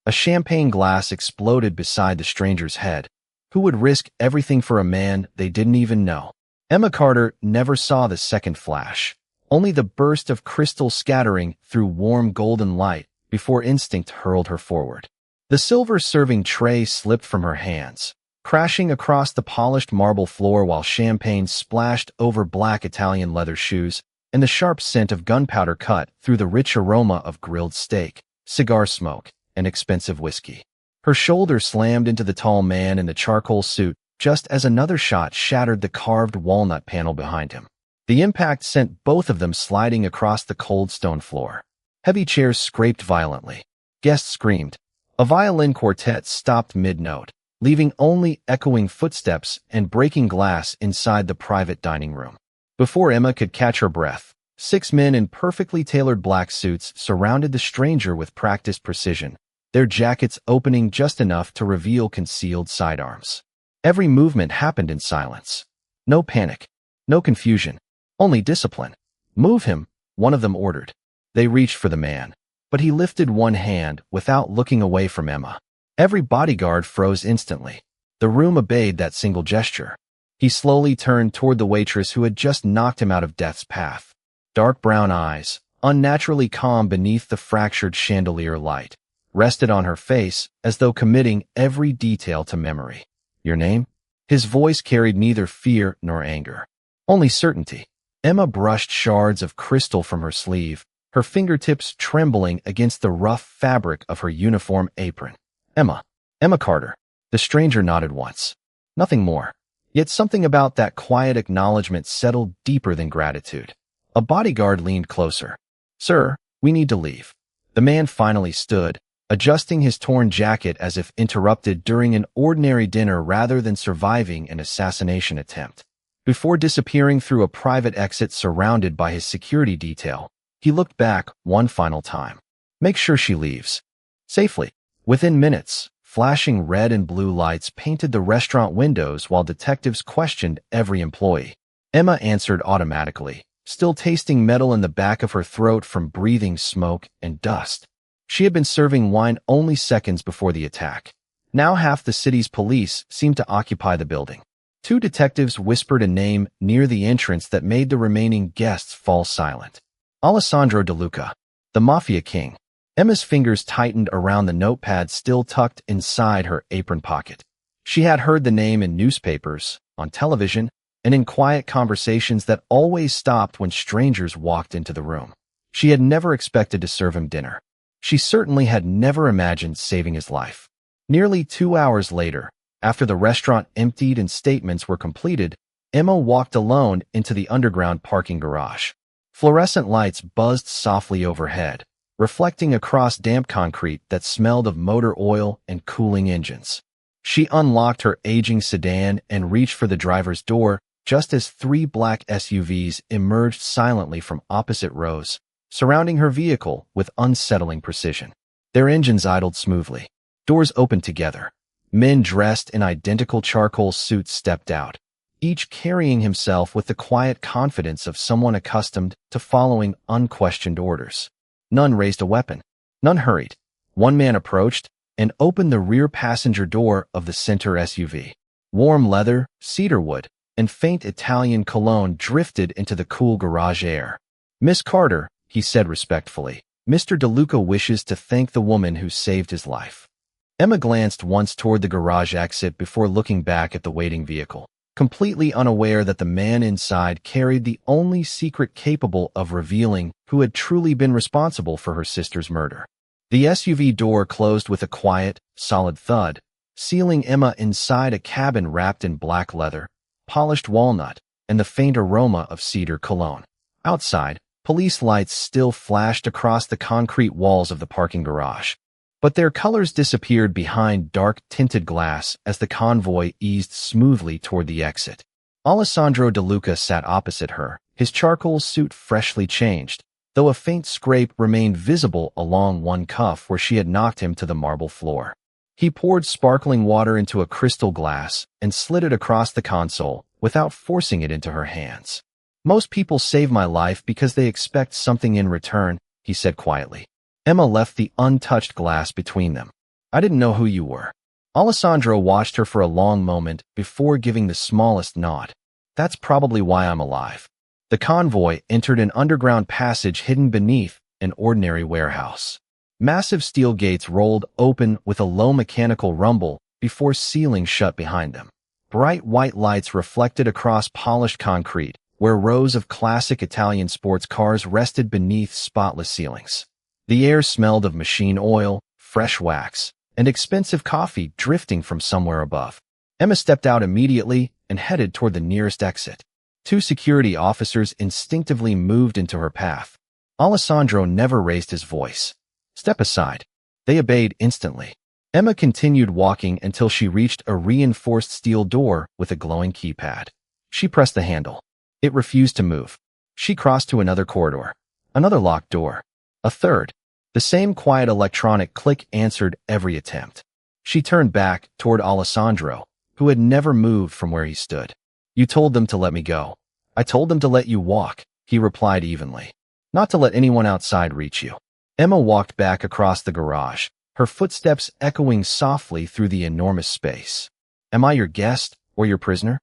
A champagne glass exploded beside the stranger's head. Who would risk everything for a man they didn't even know? Emma Carter never saw the second flash, only the burst of crystal scattering through warm golden light before instinct hurled her forward. The silver serving tray slipped from her hands, crashing across the polished marble floor while champagne splashed over black Italian leather shoes, and the sharp scent of gunpowder cut through the rich aroma of grilled steak, cigar smoke, and expensive whiskey. Her shoulder slammed into the tall man in the charcoal suit just as another shot shattered the carved walnut panel behind him. The impact sent both of them sliding across the cold stone floor. Heavy chairs scraped violently. Guests screamed. A violin quartet stopped mid-note, leaving only echoing footsteps and breaking glass inside the private dining room. Before Emma could catch her breath, 6 men in perfectly tailored black suits surrounded the stranger with practiced precision, their jackets opening just enough to reveal concealed sidearms. Every movement happened in silence. No panic, no confusion, only discipline. "Move him," one of them ordered. They reached for the man, but he lifted one hand without looking away from Emma. Every bodyguard froze instantly. The room obeyed that single gesture. He slowly turned toward the waitress who had just knocked him out of death's path. Dark brown eyes, unnaturally calm beneath the fractured chandelier light, rested on her face as though committing every detail to memory. "Your name?" His voice carried neither fear nor anger, only certainty. Emma brushed shards of crystal from her sleeve, her fingertips trembling against the rough fabric of her uniform apron. "Emma. Emma Carter." The stranger nodded once. Nothing more. Yet something about that quiet acknowledgement settled deeper than gratitude. A bodyguard leaned closer. "Sir, we need to leave." The man finally stood, adjusting his torn jacket as if interrupted during an ordinary dinner rather than surviving an assassination attempt. Before disappearing through a private exit surrounded by his security detail, he looked back one final time. "Make sure she leaves safely." Within minutes, flashing red and blue lights painted the restaurant windows while detectives questioned every employee. Emma answered automatically, still tasting metal in the back of her throat from breathing smoke and dust. She had been serving wine only seconds before the attack. Now half the city's police seemed to occupy the building. 2 detectives whispered a name near the entrance that made the remaining guests fall silent. Alessandro De Luca, the Mafia King. Emma's fingers tightened around the notepad still tucked inside her apron pocket. She had heard the name in newspapers, on television, and in quiet conversations that always stopped when strangers walked into the room. She had never expected to serve him dinner. She certainly had never imagined saving his life. Nearly 2 hours later, after the restaurant emptied and statements were completed, Emma walked alone into the underground parking garage. Fluorescent lights buzzed softly overhead, reflecting across damp concrete that smelled of motor oil and cooling engines. She unlocked her aging sedan and reached for the driver's door just as 3 black SUVs emerged silently from opposite rows, surrounding her vehicle with unsettling precision. Their engines idled smoothly. Doors opened together. Men dressed in identical charcoal suits stepped out, each carrying himself with the quiet confidence of someone accustomed to following unquestioned orders. None raised a weapon. None hurried. One man approached and opened the rear passenger door of the center SUV. Warm leather, cedarwood, and faint Italian cologne drifted into the cool garage air. "Miss Carter," he said respectfully, "Mr. De Luca wishes to thank the woman who saved his life." Emma glanced once toward the garage exit before looking back at the waiting vehicle, completely unaware that the man inside carried the only secret capable of revealing who had truly been responsible for her sister's murder. The SUV door closed with a quiet, solid thud, sealing Emma inside a cabin wrapped in black leather, polished walnut, and the faint aroma of cedar cologne. Outside, police lights still flashed across the concrete walls of the parking garage, but their colors disappeared behind dark tinted glass as the convoy eased smoothly toward the exit. Alessandro De Luca sat opposite her, his charcoal suit freshly changed, though a faint scrape remained visible along one cuff where she had knocked him to the marble floor. He poured sparkling water into a crystal glass and slid it across the console without forcing it into her hands. "Most people save my life because they expect something in return," he said quietly. Emma left the untouched glass between them. I didn't know who you were. Alessandro watched her for a long moment before giving the smallest nod. That's probably why I'm alive. The convoy entered an underground passage hidden beneath an ordinary warehouse. Massive steel gates rolled open with a low mechanical rumble before sealing shut behind them. Bright white lights reflected across polished concrete, where rows of classic Italian sports cars rested beneath spotless ceilings. The air smelled of machine oil, fresh wax, and expensive coffee drifting from somewhere above. Emma stepped out immediately and headed toward the nearest exit. Two security officers instinctively moved into her path. Alessandro never raised his voice. "Step aside." They obeyed instantly. Emma continued walking until she reached a reinforced steel door with a glowing keypad. She pressed the handle. It refused to move. She crossed to another corridor. Another locked door. A third. The same quiet electronic click answered every attempt. She turned back toward Alessandro, who had never moved from where he stood. "You told them to let me go." "I told them to let you walk," he replied evenly. "Not to let anyone outside reach you." Emma walked back across the garage, her footsteps echoing softly through the enormous space. "Am I your guest or your prisoner?"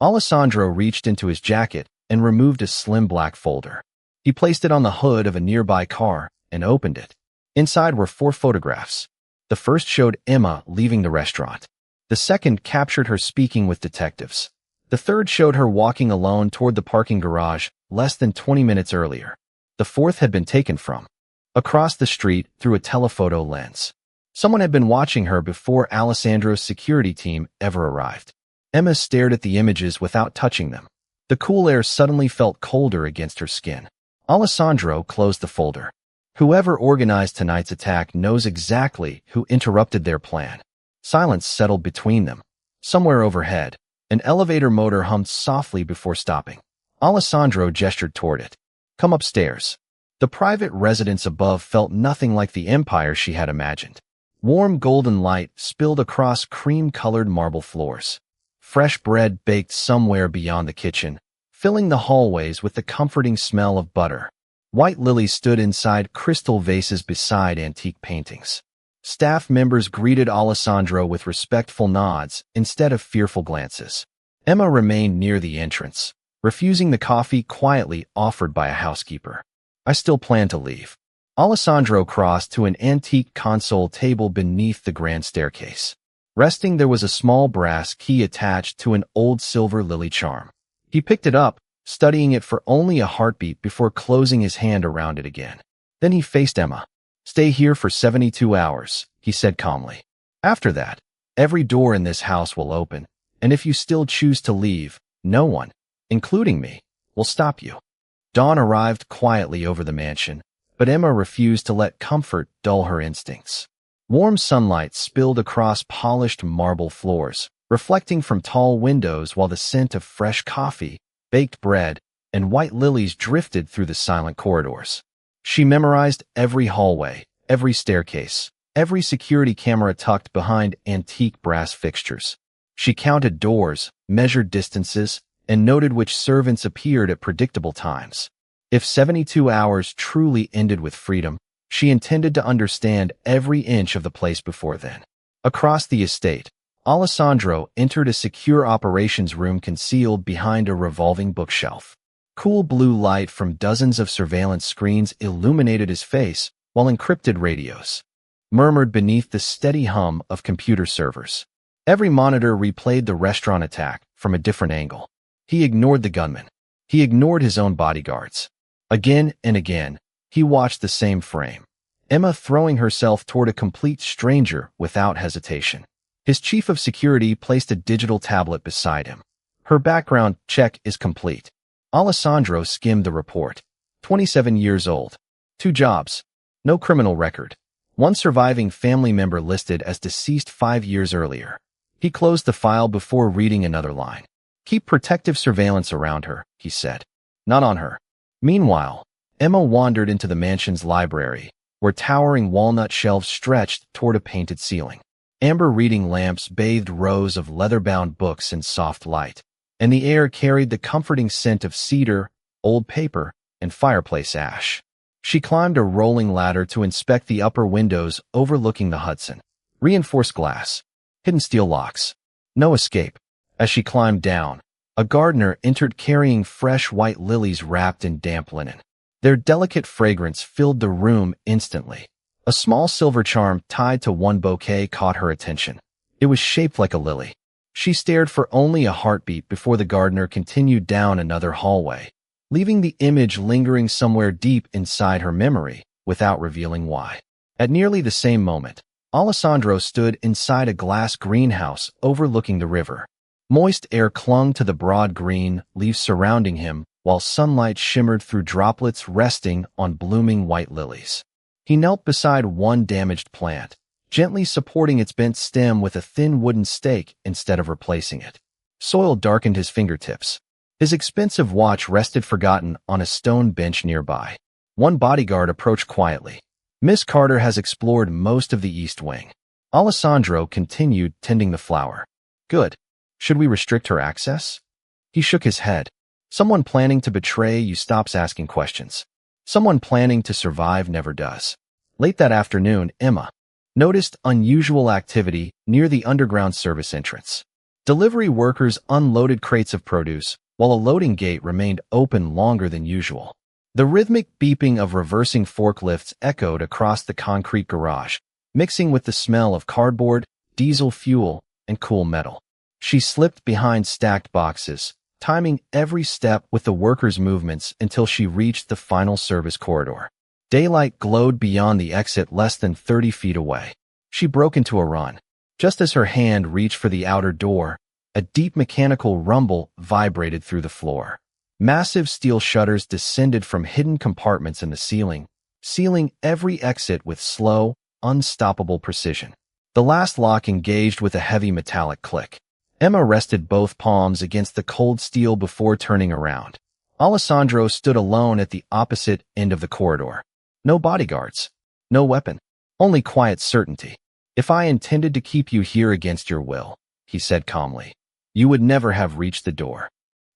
Alessandro reached into his jacket and removed a slim black folder. He placed it on the hood of a nearby car and opened it. Inside were 4 photographs. The first showed Emma leaving the restaurant. The second captured her speaking with detectives. The third showed her walking alone toward the parking garage less than 20 minutes earlier. The fourth had been taken from across the street through a telephoto lens. Someone had been watching her before Alessandro's security team ever arrived. Emma stared at the images without touching them. The cool air suddenly felt colder against her skin. Alessandro closed the folder. Whoever organized tonight's attack knows exactly who interrupted their plan. Silence settled between them. Somewhere overhead, an elevator motor hummed softly before stopping. Alessandro gestured toward it. "Come upstairs." The private residence above felt nothing like the empire she had imagined. Warm golden light spilled across cream-colored marble floors. Fresh bread baked somewhere beyond the kitchen, filling the hallways with the comforting smell of butter. White lilies stood inside crystal vases beside antique paintings. Staff members greeted Alessandro with respectful nods instead of fearful glances. Emma remained near the entrance, refusing the coffee quietly offered by a housekeeper. "I still plan to leave." Alessandro crossed to an antique console table beneath the grand staircase. Resting there was a small brass key attached to an old silver lily charm. He picked it up, studying it for only a heartbeat before closing his hand around it again. Then he faced Emma. "Stay here for 72 hours, he said calmly. "After that, every door in this house will open, and if you still choose to leave, no one, including me, will stop you." Dawn arrived quietly over the mansion, but Emma refused to let comfort dull her instincts. Warm sunlight spilled across polished marble floors, reflecting from tall windows while the scent of fresh coffee, baked bread, and white lilies drifted through the silent corridors. She memorized every hallway, every staircase, every security camera tucked behind antique brass fixtures. She counted doors, measured distances, and noted which servants appeared at predictable times. If 72 hours truly ended with freedom, she intended to understand every inch of the place before then. Across the estate, Alessandro entered a secure operations room concealed behind a revolving bookshelf. Cool blue light from dozens of surveillance screens illuminated his face, while encrypted radios murmured beneath the steady hum of computer servers. Every monitor replayed the restaurant attack from a different angle. He ignored the gunman. He ignored his own bodyguards. Again and again, he watched the same frame. Emma throwing herself toward a complete stranger without hesitation. His chief of security placed a digital tablet beside him. "Her background check is complete." Alessandro skimmed the report. 27 years old. 2 jobs. No criminal record. One surviving family member listed as deceased 5 years earlier. He closed the file before reading another line. "Keep protective surveillance around her," he said. "Not on her." Meanwhile, Emma wandered into the mansion's library, where towering walnut shelves stretched toward a painted ceiling. Amber reading lamps bathed rows of leather-bound books in soft light, and the air carried the comforting scent of cedar, old paper, and fireplace ash. She climbed a rolling ladder to inspect the upper windows overlooking the Hudson. Reinforced glass. Hidden steel locks. No escape. As she climbed down, a gardener entered carrying fresh white lilies wrapped in damp linen. Their delicate fragrance filled the room instantly. A small silver charm tied to one bouquet caught her attention. It was shaped like a lily. She stared for only a heartbeat before the gardener continued down another hallway, leaving the image lingering somewhere deep inside her memory without revealing why. At nearly the same moment, Alessandro stood inside a glass greenhouse overlooking the river. Moist air clung to the broad green leaves surrounding him, while sunlight shimmered through droplets resting on blooming white lilies. He knelt beside one damaged plant, gently supporting its bent stem with a thin wooden stake instead of replacing it. Soil darkened his fingertips. His expensive watch rested forgotten on a stone bench nearby. One bodyguard approached quietly. "Miss Carter has explored most of the East Wing." Alessandro continued tending the flower. "Good. Should we restrict her access?" He shook his head. "Someone planning to betray you stops asking questions. Someone planning to survive never does." Late that afternoon, Emma noticed unusual activity near the underground service entrance. Delivery workers unloaded crates of produce, while a loading gate remained open longer than usual. The rhythmic beeping of reversing forklifts echoed across the concrete garage, mixing with the smell of cardboard, diesel fuel, and cool metal. She slipped behind stacked boxes, timing every step with the workers' movements until she reached the final service corridor. Daylight glowed beyond the exit less than 30 feet away. She broke into a run. Just as her hand reached for the outer door, a deep mechanical rumble vibrated through the floor. Massive steel shutters descended from hidden compartments in the ceiling, sealing every exit with slow, unstoppable precision. The last lock engaged with a heavy metallic click. Emma rested both palms against the cold steel before turning around. Alessandro stood alone at the opposite end of the corridor. No bodyguards. No weapon. Only quiet certainty. "If I intended to keep you here against your will," he said calmly, "you would never have reached the door."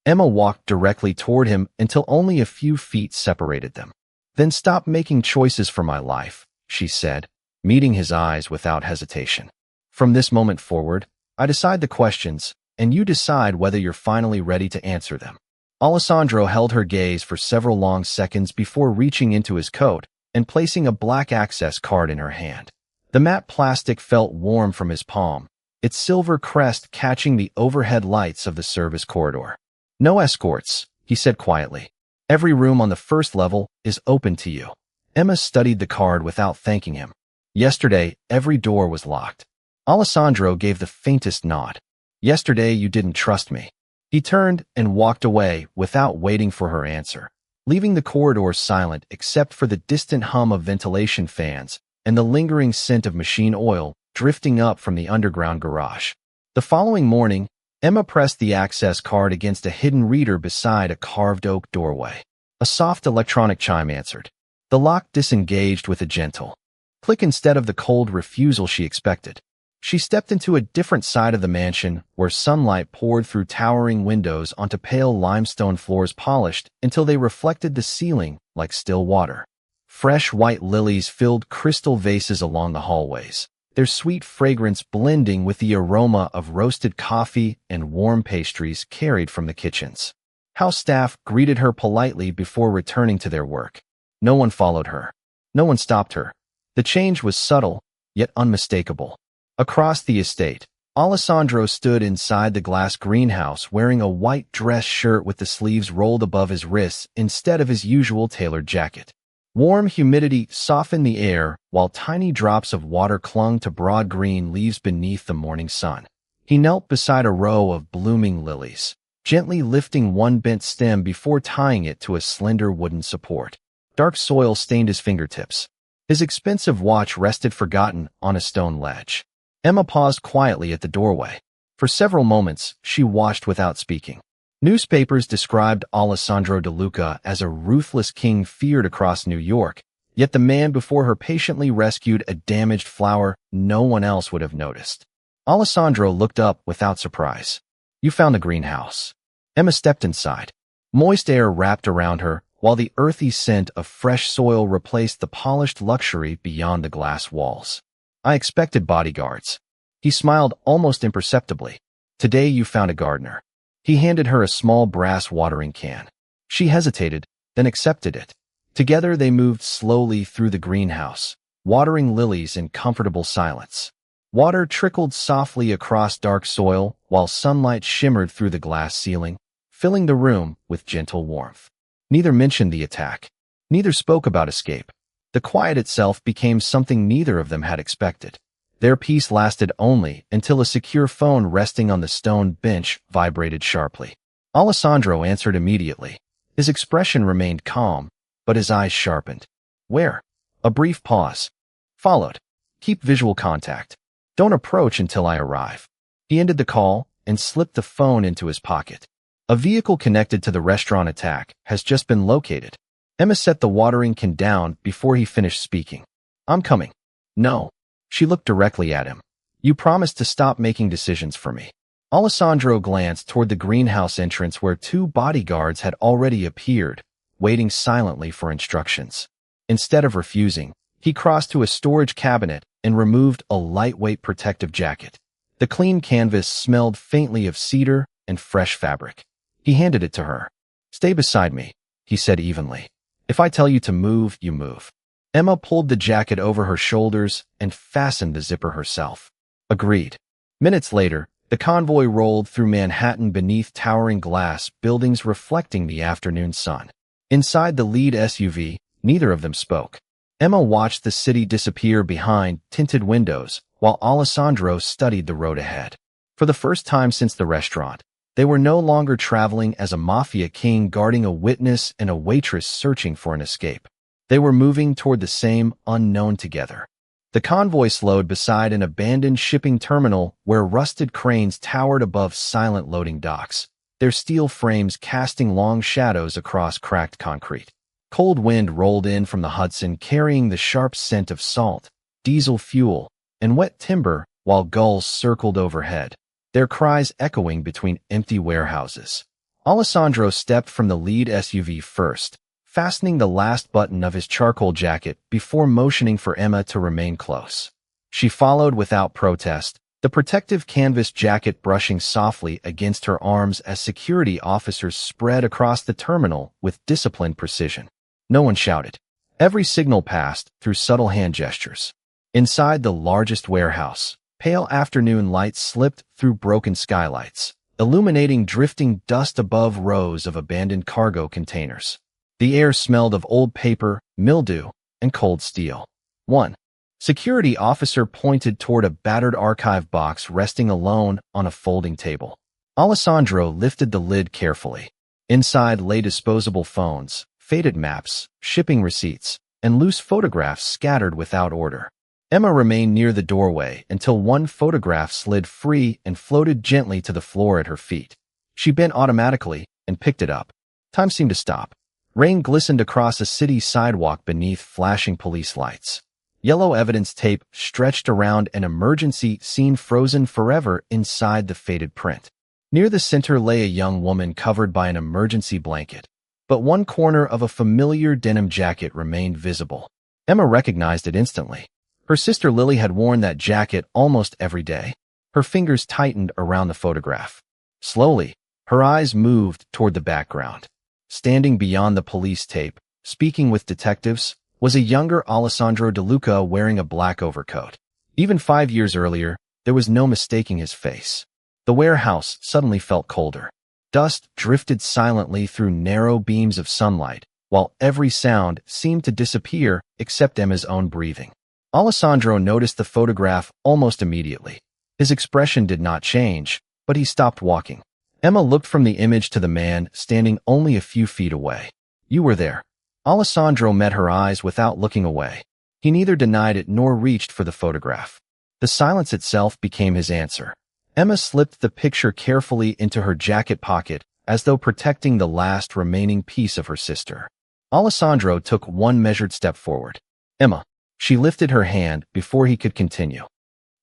Emma walked directly toward him until only a few feet separated them. "Then stop making choices for my life," she said, meeting his eyes without hesitation. "From this moment forward, I decide the questions, and you decide whether you're finally ready to answer them." Alessandro held her gaze for several long seconds before reaching into his coat and placing a black access card in her hand. The matte plastic felt warm from his palm, its silver crest catching the overhead lights of the service corridor. "No escorts," he said quietly. "Every room on the first level is open to you." Emma studied the card without thanking him. "Yesterday, every door was locked." Alessandro gave the faintest nod. "Yesterday, you didn't trust me." He turned and walked away without waiting for her answer, leaving the corridor silent except for the distant hum of ventilation fans and the lingering scent of machine oil drifting up from the underground garage. The following morning, Emma pressed the access card against a hidden reader beside a carved oak doorway. A soft electronic chime answered. The lock disengaged with a gentle click instead of the cold refusal she expected. She stepped into a different side of the mansion where sunlight poured through towering windows onto pale limestone floors polished until they reflected the ceiling like still water. Fresh white lilies filled crystal vases along the hallways, their sweet fragrance blending with the aroma of roasted coffee and warm pastries carried from the kitchens. House staff greeted her politely before returning to their work. No one followed her. No one stopped her. The change was subtle, yet unmistakable. Across the estate, Alessandro stood inside the glass greenhouse wearing a white dress shirt with the sleeves rolled above his wrists instead of his usual tailored jacket. Warm humidity softened the air while tiny drops of water clung to broad green leaves beneath the morning sun. He knelt beside a row of blooming lilies, gently lifting one bent stem before tying it to a slender wooden support. Dark soil stained his fingertips. His expensive watch rested forgotten on a stone ledge. Emma paused quietly at the doorway. For several moments, she watched without speaking. Newspapers described Alessandro De Luca as a ruthless king feared across New York, yet the man before her patiently rescued a damaged flower no one else would have noticed. Alessandro looked up without surprise. "You found the greenhouse." Emma stepped inside. Moist air wrapped around her, while the earthy scent of fresh soil replaced the polished luxury beyond the glass walls. I expected bodyguards. He smiled almost imperceptibly. Today you found a gardener. He handed her a small brass watering can. She hesitated, then accepted it. Together they moved slowly through the greenhouse, watering lilies in comfortable silence. Water trickled softly across dark soil, while sunlight shimmered through the glass ceiling, filling the room with gentle warmth. Neither mentioned the attack. Neither spoke about escape. The quiet itself became something neither of them had expected. Their peace lasted only until a secure phone resting on the stone bench vibrated sharply. Alessandro answered immediately. His expression remained calm, but his eyes sharpened. Where? A brief pause followed. Keep visual contact. Don't approach until I arrive. He ended the call and slipped the phone into his pocket. A vehicle connected to the restaurant attack has just been located. Emma set the watering can down before he finished speaking. I'm coming. No. She looked directly at him. You promised to stop making decisions for me. Alessandro glanced toward the greenhouse entrance where 2 bodyguards had already appeared, waiting silently for instructions. Instead of refusing, he crossed to a storage cabinet and removed a lightweight protective jacket. The clean canvas smelled faintly of cedar and fresh fabric. He handed it to her. Stay beside me, he said evenly. If I tell you to move, you move. Emma pulled the jacket over her shoulders and fastened the zipper herself. Agreed. Minutes later, the convoy rolled through Manhattan beneath towering glass buildings reflecting the afternoon sun. Inside the lead SUV, neither of them spoke. Emma watched the city disappear behind tinted windows, while Alessandro studied the road ahead. For the first time since the restaurant, they were no longer traveling as a Mafia King guarding a witness and a waitress searching for an escape. They were moving toward the same unknown together. The convoy slowed beside an abandoned shipping terminal where rusted cranes towered above silent loading docks, their steel frames casting long shadows across cracked concrete. Cold wind rolled in from the Hudson carrying the sharp scent of salt, diesel fuel, and wet timber while gulls circled overhead, their cries echoing between empty warehouses. Alessandro stepped from the lead SUV first, fastening the last button of his charcoal jacket before motioning for Emma to remain close. She followed without protest, the protective canvas jacket brushing softly against her arms as security officers spread across the terminal with disciplined precision. No one shouted. Every signal passed through subtle hand gestures. Inside the largest warehouse, pale afternoon lights slipped through broken skylights, illuminating drifting dust above rows of abandoned cargo containers. The air smelled of old paper, mildew, and cold steel. One security officer pointed toward a battered archive box resting alone on a folding table. Alessandro lifted the lid carefully. Inside lay disposable phones, faded maps, shipping receipts, and loose photographs scattered without order. Emma remained near the doorway until one photograph slid free and floated gently to the floor at her feet. She bent automatically and picked it up. Time seemed to stop. Rain glistened across a city sidewalk beneath flashing police lights. Yellow evidence tape stretched around an emergency scene frozen forever inside the faded print. Near the center lay a young woman covered by an emergency blanket, but one corner of a familiar denim jacket remained visible. Emma recognized it instantly. Her sister Lily had worn that jacket almost every day. Her fingers tightened around the photograph. Slowly, her eyes moved toward the background. Standing beyond the police tape, speaking with detectives, was a younger Alessandro De Luca wearing a black overcoat. Even 5 years earlier, there was no mistaking his face. The warehouse suddenly felt colder. Dust drifted silently through narrow beams of sunlight, while every sound seemed to disappear except Emma's own breathing. Alessandro noticed the photograph almost immediately. His expression did not change, but he stopped walking. Emma looked from the image to the man standing only a few feet away. You were there. Alessandro met her eyes without looking away. He neither denied it nor reached for the photograph. The silence itself became his answer. Emma slipped the picture carefully into her jacket pocket as though protecting the last remaining piece of her sister. Alessandro took one measured step forward. Emma. She lifted her hand before he could continue.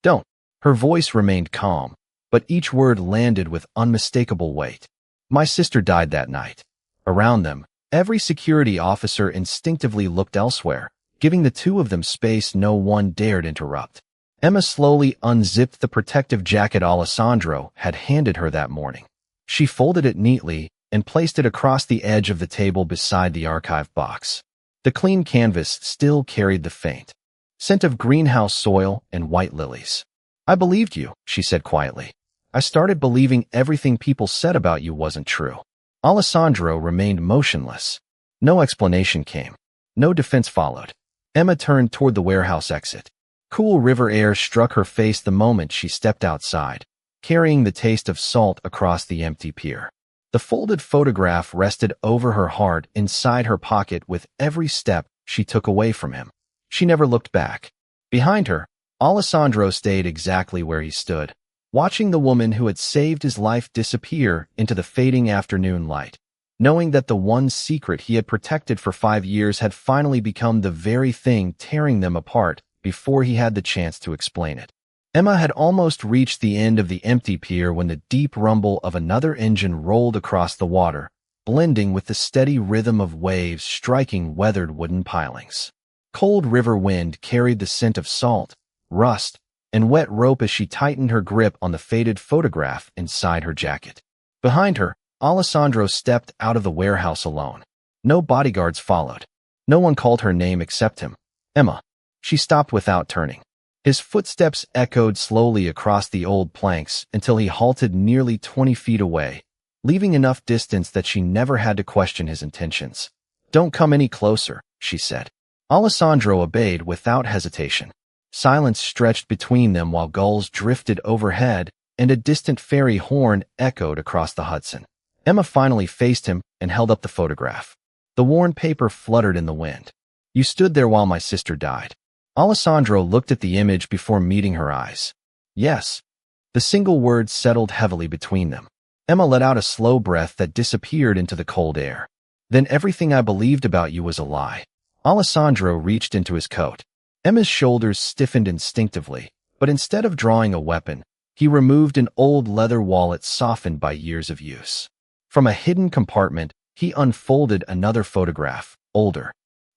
Don't. Her voice remained calm, but each word landed with unmistakable weight. My sister died that night. Around them, every security officer instinctively looked elsewhere, giving the two of them space no one dared interrupt. Emma slowly unzipped the protective jacket Alessandro had handed her that morning. She folded it neatly and placed it across the edge of the table beside the archive box. The clean canvas still carried the faint scent of greenhouse soil and white lilies. "I believed you," she said quietly. "I started believing everything people said about you wasn't true." Alessandro remained motionless. No explanation came. No defense followed. Emma turned toward the warehouse exit. Cool river air struck her face the moment she stepped outside, carrying the taste of salt across the empty pier. The folded photograph rested over her heart inside her pocket with every step she took away from him. She never looked back. Behind her, Alessandro stayed exactly where he stood, watching the woman who had saved his life disappear into the fading afternoon light, knowing that the one secret he had protected for 5 years had finally become the very thing tearing them apart before he had the chance to explain it. Emma had almost reached the end of the empty pier when the deep rumble of another engine rolled across the water, blending with the steady rhythm of waves striking weathered wooden pilings. Cold river wind carried the scent of salt, rust, and wet rope as she tightened her grip on the faded photograph inside her jacket. Behind her, Alessandro stepped out of the warehouse alone. No bodyguards followed. No one called her name except him. "Emma." She stopped without turning. His footsteps echoed slowly across the old planks until he halted nearly 20 feet away, leaving enough distance that she never had to question his intentions. "Don't come any closer," she said. Alessandro obeyed without hesitation. Silence stretched between them while gulls drifted overhead and a distant ferry horn echoed across the Hudson. Emma finally faced him and held up the photograph. The worn paper fluttered in the wind. "You stood there while my sister died." Alessandro looked at the image before meeting her eyes. "Yes." The single word settled heavily between them. Emma let out a slow breath that disappeared into the cold air. "Then everything I believed about you was a lie." Alessandro reached into his coat. Emma's shoulders stiffened instinctively, but instead of drawing a weapon, he removed an old leather wallet softened by years of use. From a hidden compartment, he unfolded another photograph, older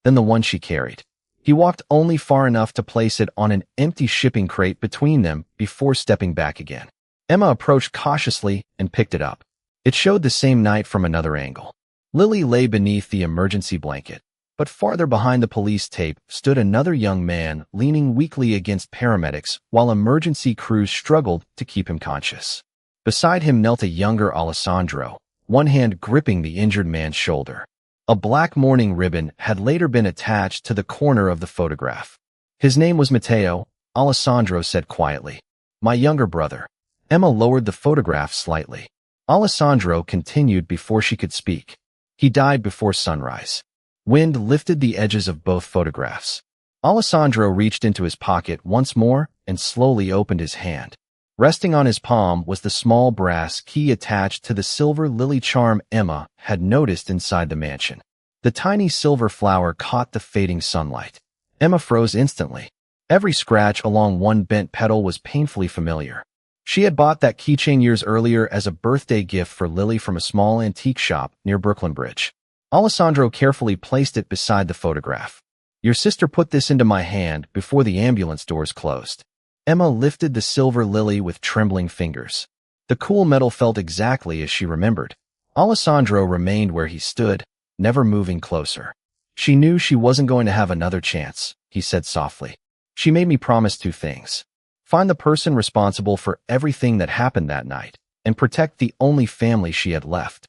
than the one she carried. He walked only far enough to place it on an empty shipping crate between them before stepping back again. Emma approached cautiously and picked it up. It showed the same night from another angle. Lily lay beneath the emergency blanket, but farther behind the police tape stood another young man leaning weakly against paramedics while emergency crews struggled to keep him conscious. Beside him knelt a younger Alessandro, one hand gripping the injured man's shoulder. A black mourning ribbon had later been attached to the corner of the photograph. "His name was Matteo," Alessandro said quietly. "My younger brother." Emma lowered the photograph slightly. Alessandro continued before she could speak. "He died before sunrise." Wind lifted the edges of both photographs. Alessandro reached into his pocket once more and slowly opened his hand. Resting on his palm was the small brass key attached to the silver lily charm Emma had noticed inside the mansion. The tiny silver flower caught the fading sunlight. Emma froze instantly. Every scratch along one bent petal was painfully familiar. She had bought that keychain years earlier as a birthday gift for Lily from a small antique shop near Brooklyn Bridge. Alessandro carefully placed it beside the photograph. "Your sister put this into my hand before the ambulance doors closed." Emma lifted the silver lily with trembling fingers. The cool metal felt exactly as she remembered. Alessandro remained where he stood, never moving closer. "She knew she wasn't going to have another chance," he said softly. "She made me promise 2 things. Find the person responsible for everything that happened that night, and protect the only family she had left."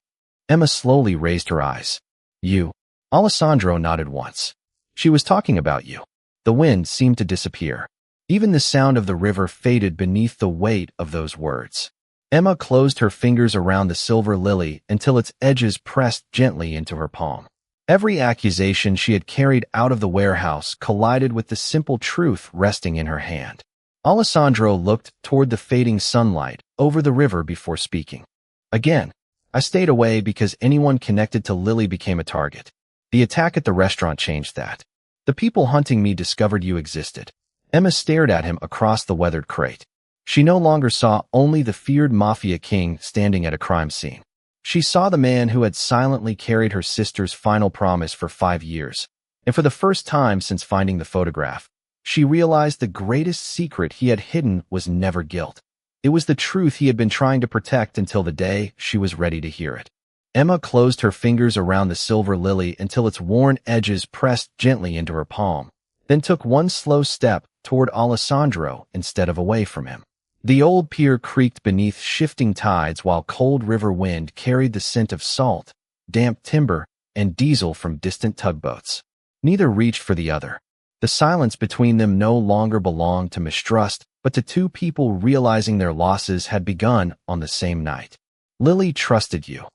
Emma slowly raised her eyes. "You?" Alessandro nodded once. "She was talking about you." The wind seemed to disappear. Even the sound of the river faded beneath the weight of those words. Emma closed her fingers around the silver lily until its edges pressed gently into her palm. Every accusation she had carried out of the warehouse collided with the simple truth resting in her hand. Alessandro looked toward the fading sunlight over the river before speaking. "Again, I stayed away because anyone connected to Lily became a target. The attack at the restaurant changed that. The people hunting me discovered you existed." Emma stared at him across the weathered crate. She no longer saw only the feared Mafia King standing at a crime scene. She saw the man who had silently carried her sister's final promise for 5 years, and for the first time since finding the photograph, she realized the greatest secret he had hidden was never guilt. It was the truth he had been trying to protect until the day she was ready to hear it. Emma closed her fingers around the silver lily until its worn edges pressed gently into her palm, then took one slow step toward Alessandro instead of away from him. The old pier creaked beneath shifting tides while cold river wind carried the scent of salt, damp timber, and diesel from distant tugboats. Neither reached for the other. The silence between them no longer belonged to mistrust, but to two people realizing their losses had begun on the same night. "Lily trusted you,"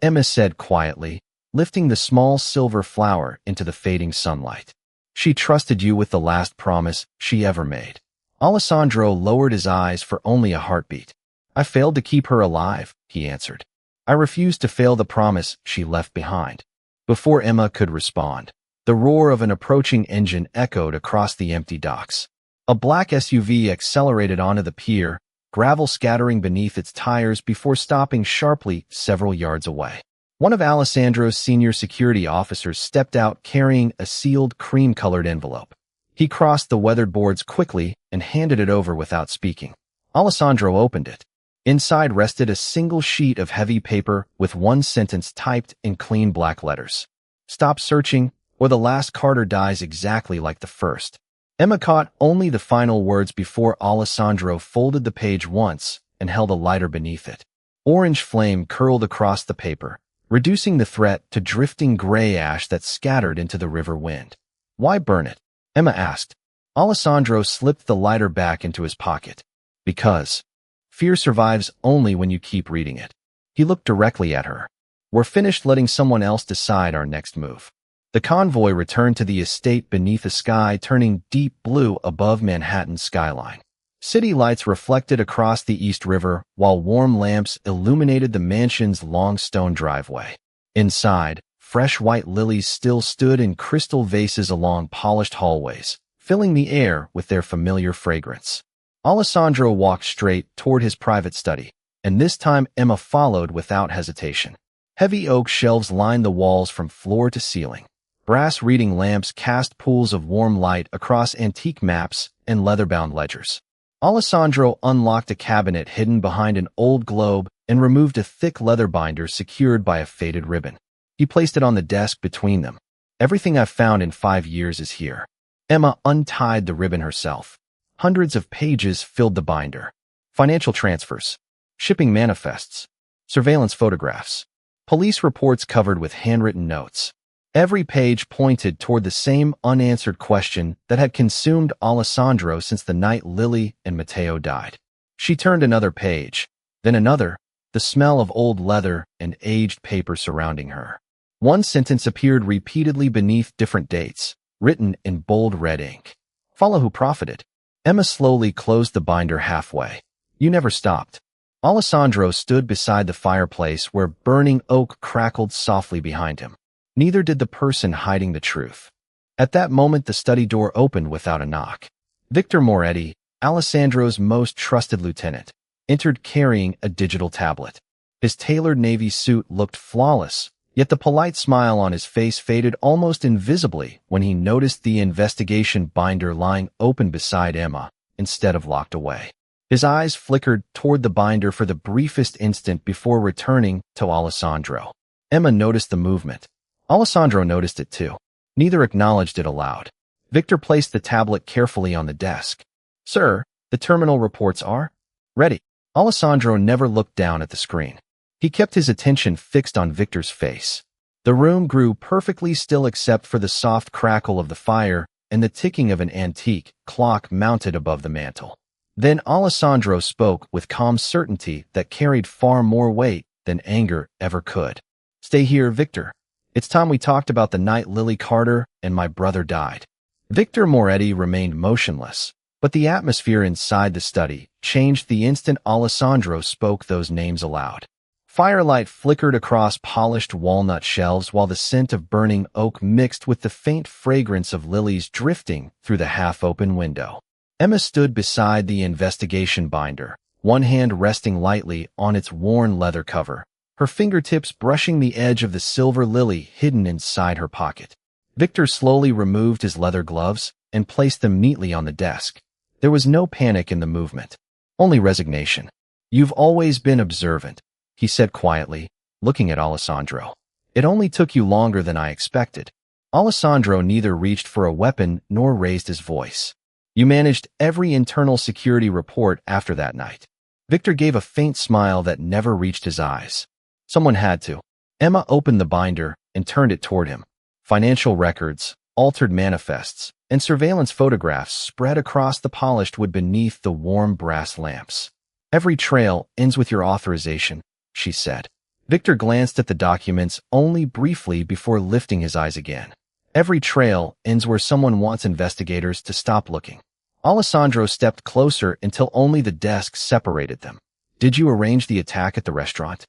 Emma said quietly, lifting the small silver flower into the fading sunlight. "She trusted you with the last promise she ever made." Alessandro lowered his eyes for only a heartbeat. "I failed to keep her alive," he answered. "I refused to fail the promise she left behind." Before Emma could respond, the roar of an approaching engine echoed across the empty docks. A black SUV accelerated onto the pier, gravel scattering beneath its tires before stopping sharply several yards away. One of Alessandro's senior security officers stepped out carrying a sealed cream-colored envelope. He crossed the weathered boards quickly and handed it over without speaking. Alessandro opened it. Inside rested a single sheet of heavy paper with one sentence typed in clean black letters. "Stop searching, or the last Carter dies exactly like the first." Emma caught only the final words before Alessandro folded the page once and held a lighter beneath it. Orange flame curled across the paper, reducing the threat to drifting gray ash that scattered into the river wind. "Why burn it?" Emma asked. Alessandro slipped the lighter back into his pocket. "Because fear survives only when you keep reading it." He looked directly at her. "We're finished letting someone else decide our next move." The convoy returned to the estate beneath a sky turning deep blue above Manhattan's skyline. City lights reflected across the East River while warm lamps illuminated the mansion's long stone driveway. Inside, fresh white lilies still stood in crystal vases along polished hallways, filling the air with their familiar fragrance. Alessandro walked straight toward his private study, and this time Emma followed without hesitation. Heavy oak shelves lined the walls from floor to ceiling. Brass reading lamps cast pools of warm light across antique maps and leather-bound ledgers. Alessandro unlocked a cabinet hidden behind an old globe and removed a thick leather binder secured by a faded ribbon. He placed it on the desk between them. "Everything I've found in 5 years is here." Emma untied the ribbon herself. Hundreds of pages filled the binder. Financial transfers, shipping manifests, surveillance photographs, police reports covered with handwritten notes. Every page pointed toward the same unanswered question that had consumed Alessandro since the night Lily and Matteo died. She turned another page, then another, the smell of old leather and aged paper surrounding her. One sentence appeared repeatedly beneath different dates, written in bold red ink. "Follow who profited." Emma slowly closed the binder halfway. "You never stopped." Alessandro stood beside the fireplace where burning oak crackled softly behind him. Neither did the person hiding the truth. At that moment, the study door opened without a knock. Victor Moretti, Alessandro's most trusted lieutenant, entered carrying a digital tablet. His tailored navy suit looked flawless, yet the polite smile on his face faded almost invisibly when he noticed the investigation binder lying open beside Emma instead of locked away. His eyes flickered toward the binder for the briefest instant before returning to Alessandro. Emma noticed the movement. Alessandro noticed it too. Neither acknowledged it aloud. Victor placed the tablet carefully on the desk. "Sir, the terminal reports are ready." Alessandro never looked down at the screen. He kept his attention fixed on Victor's face. The room grew perfectly still except for the soft crackle of the fire and the ticking of an antique clock mounted above the mantel. Then Alessandro spoke with calm certainty that carried far more weight than anger ever could. "Stay here, Victor. It's time we talked about the night Lily Carter and my brother died." Victor Moretti remained motionless, but the atmosphere inside the study changed the instant Alessandro spoke those names aloud. Firelight flickered across polished walnut shelves while the scent of burning oak mixed with the faint fragrance of lilies drifting through the half-open window. Emma stood beside the investigation binder, one hand resting lightly on its worn leather cover, her fingertips brushing the edge of the silver lily hidden inside her pocket. Victor slowly removed his leather gloves, and placed them neatly on the desk. There was no panic in the movement, only resignation. "You've always been observant," he said quietly, looking at Alessandro. "It only took you longer than I expected." Alessandro neither reached for a weapon nor raised his voice. "You managed every internal security report after that night." Victor gave a faint smile that never reached his eyes. "Someone had to." Emma opened the binder and turned it toward him. Financial records, altered manifests, and surveillance photographs spread across the polished wood beneath the warm brass lamps. "Every trail ends with your authorization," she said. Victor glanced at the documents only briefly before lifting his eyes again. "Every trail ends where someone wants investigators to stop looking." Alessandro stepped closer until only the desk separated them. "Did you arrange the attack at the restaurant?"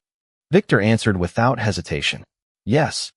Victor answered without hesitation. "Yes."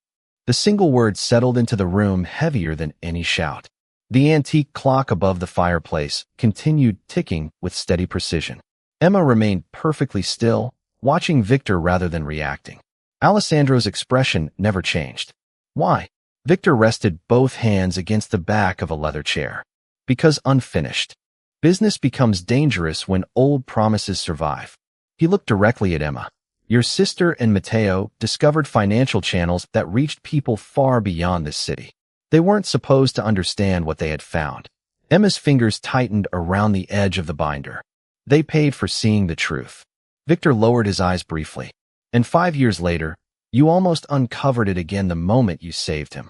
The single word settled into the room heavier than any shout. The antique clock above the fireplace continued ticking with steady precision. Emma remained perfectly still, watching Victor rather than reacting. Alessandro's expression never changed. "Why?" Victor rested both hands against the back of a leather chair. "Because unfinished. Business becomes dangerous when old promises survive." He looked directly at Emma. "Your sister and Matteo discovered financial channels that reached people far beyond this city. They weren't supposed to understand what they had found." Emma's fingers tightened around the edge of the binder. "They paid for seeing the truth." Victor lowered his eyes briefly. "And 5 years later, you almost uncovered it again the moment you saved him."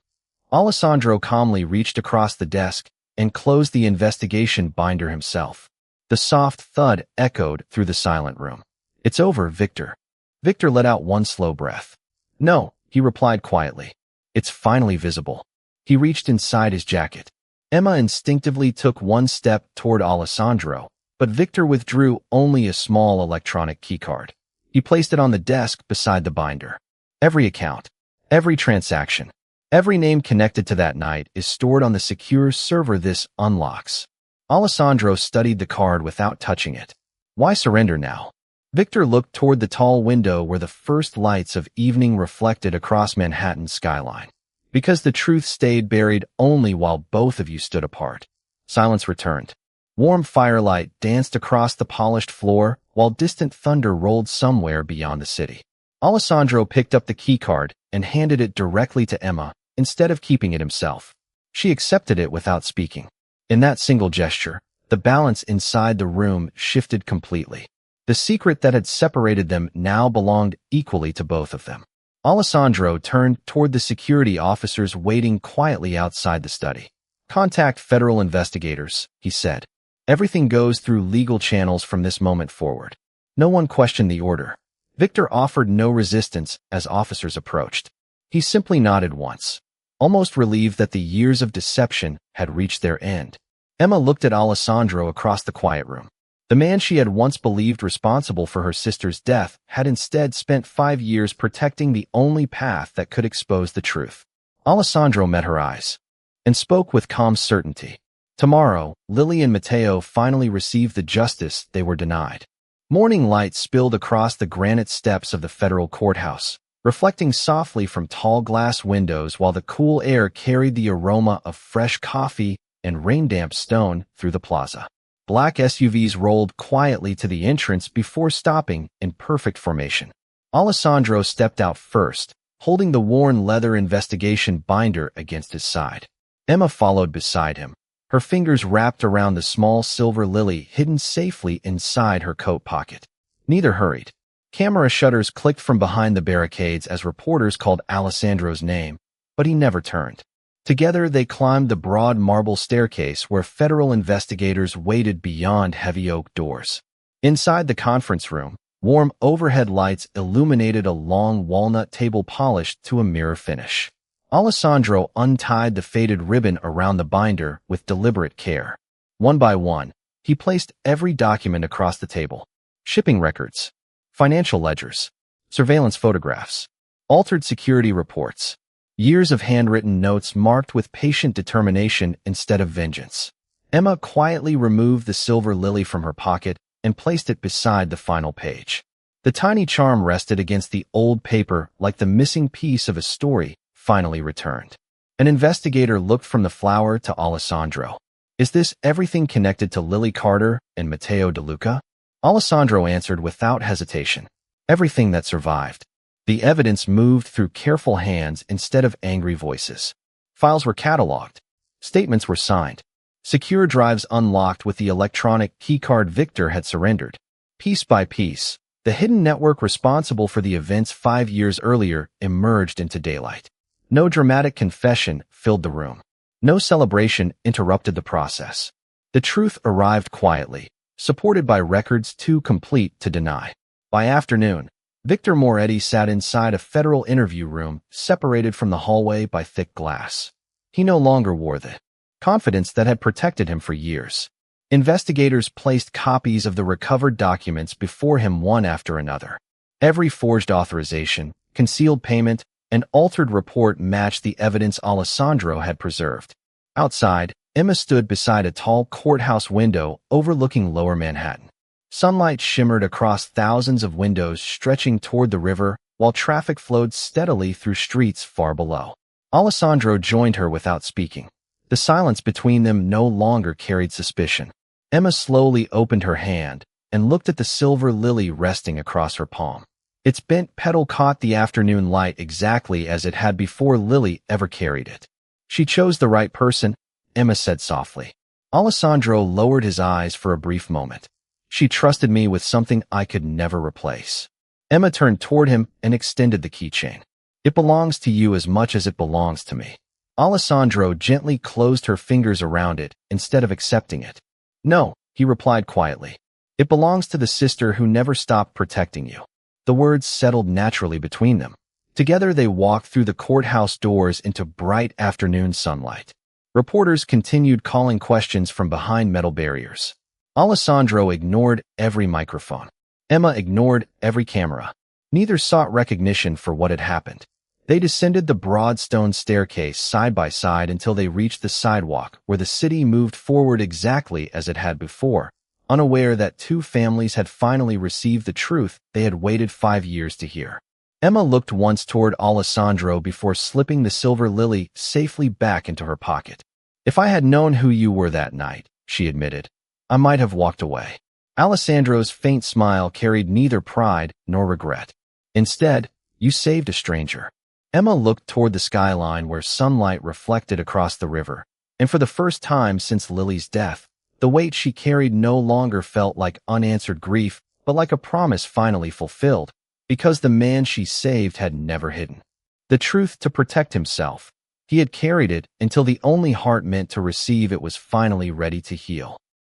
Alessandro calmly reached across the desk and closed the investigation binder himself. The soft thud echoed through the silent room. "It's over, Victor." Victor let out one slow breath. "No," he replied quietly. "It's finally visible." He reached inside his jacket. Emma instinctively took one step toward Alessandro, but Victor withdrew only a small electronic keycard. He placed it on the desk beside the binder. "Every account, every transaction, every name connected to that night is stored on the secure server this unlocks." Alessandro studied the card without touching it. "Why surrender now?" Victor looked toward the tall window where the first lights of evening reflected across Manhattan's skyline. "Because the truth stayed buried only while both of you stood apart." Silence returned. Warm firelight danced across the polished floor while distant thunder rolled somewhere beyond the city. Alessandro picked up the keycard and handed it directly to Emma instead of keeping it himself. She accepted it without speaking. In that single gesture, the balance inside the room shifted completely. The secret that had separated them now belonged equally to both of them. Alessandro turned toward the security officers waiting quietly outside the study. "Contact federal investigators," he said. "Everything goes through legal channels from this moment forward." No one questioned the order. Victor offered no resistance as officers approached. He simply nodded once, almost relieved that the years of deception had reached their end. Emma looked at Alessandro across the quiet room. The man she had once believed responsible for her sister's death had instead spent 5 years protecting the only path that could expose the truth. Alessandro met her eyes and spoke with calm certainty. Tomorrow, Lily and Matteo finally received the justice they were denied. Morning light spilled across the granite steps of the federal courthouse, reflecting softly from tall glass windows while the cool air carried the aroma of fresh coffee and rain-damp stone through the plaza. Black SUVs rolled quietly to the entrance before stopping in perfect formation. Alessandro stepped out first, holding the worn leather investigation binder against his side. Emma followed beside him, her fingers wrapped around the small silver lily hidden safely inside her coat pocket. Neither hurried. Camera shutters clicked from behind the barricades as reporters called Alessandro's name, but he never turned. Together, they climbed the broad marble staircase where federal investigators waited beyond heavy oak doors. Inside the conference room, warm overhead lights illuminated a long walnut table polished to a mirror finish. Alessandro untied the faded ribbon around the binder with deliberate care. One by one, he placed every document across the table. Shipping records, financial ledgers, surveillance photographs, altered security reports. Years of handwritten notes marked with patient determination instead of vengeance. Emma quietly removed the silver lily from her pocket and placed it beside the final page. The tiny charm rested against the old paper like the missing piece of a story finally returned. An investigator looked from the flower to Alessandro. Is this everything connected to Lily Carter and Matteo De Luca? Alessandro answered without hesitation. Everything that survived. The evidence moved through careful hands instead of angry voices. Files were cataloged. Statements were signed. Secure drives unlocked with the electronic keycard Victor had surrendered. Piece by piece, the hidden network responsible for the events 5 years earlier emerged into daylight. No dramatic confession filled the room. No celebration interrupted the process. The truth arrived quietly, supported by records too complete to deny. By afternoon, Victor Moretti sat inside a federal interview room separated from the hallway by thick glass. He no longer wore the confidence that had protected him for years. Investigators placed copies of the recovered documents before him one after another. Every forged authorization, concealed payment, and altered report matched the evidence Alessandro had preserved. Outside, Emma stood beside a tall courthouse window overlooking Lower Manhattan. Sunlight shimmered across thousands of windows stretching toward the river, while traffic flowed steadily through streets far below. Alessandro joined her without speaking. The silence between them no longer carried suspicion. Emma slowly opened her hand and looked at the silver lily resting across her palm. Its bent petal caught the afternoon light exactly as it had before Lily ever carried it. She chose the right person, Emma said softly. Alessandro lowered his eyes for a brief moment. She trusted me with something I could never replace. Emma turned toward him and extended the keychain. It belongs to you as much as it belongs to me. Alessandro gently closed her fingers around it instead of accepting it. No, he replied quietly. It belongs to the sister who never stopped protecting you. The words settled naturally between them. Together they walked through the courthouse doors into bright afternoon sunlight. Reporters continued calling questions from behind metal barriers. Alessandro ignored every microphone. Emma ignored every camera. Neither sought recognition for what had happened. They descended the broad stone staircase side by side until they reached the sidewalk where the city moved forward exactly as it had before, unaware that two families had finally received the truth they had waited 5 years to hear. Emma looked once toward Alessandro before slipping the silver lily safely back into her pocket. If I had known who you were that night, she admitted, I might have walked away. Alessandro's faint smile carried neither pride nor regret. Instead, you saved a stranger. Emma looked toward the skyline where sunlight reflected across the river, and for the first time since Lily's death, the weight she carried no longer felt like unanswered grief, but like a promise finally fulfilled, because the man she saved had never hidden the truth to protect himself. He had carried it until the only heart meant to receive it was finally ready to heal.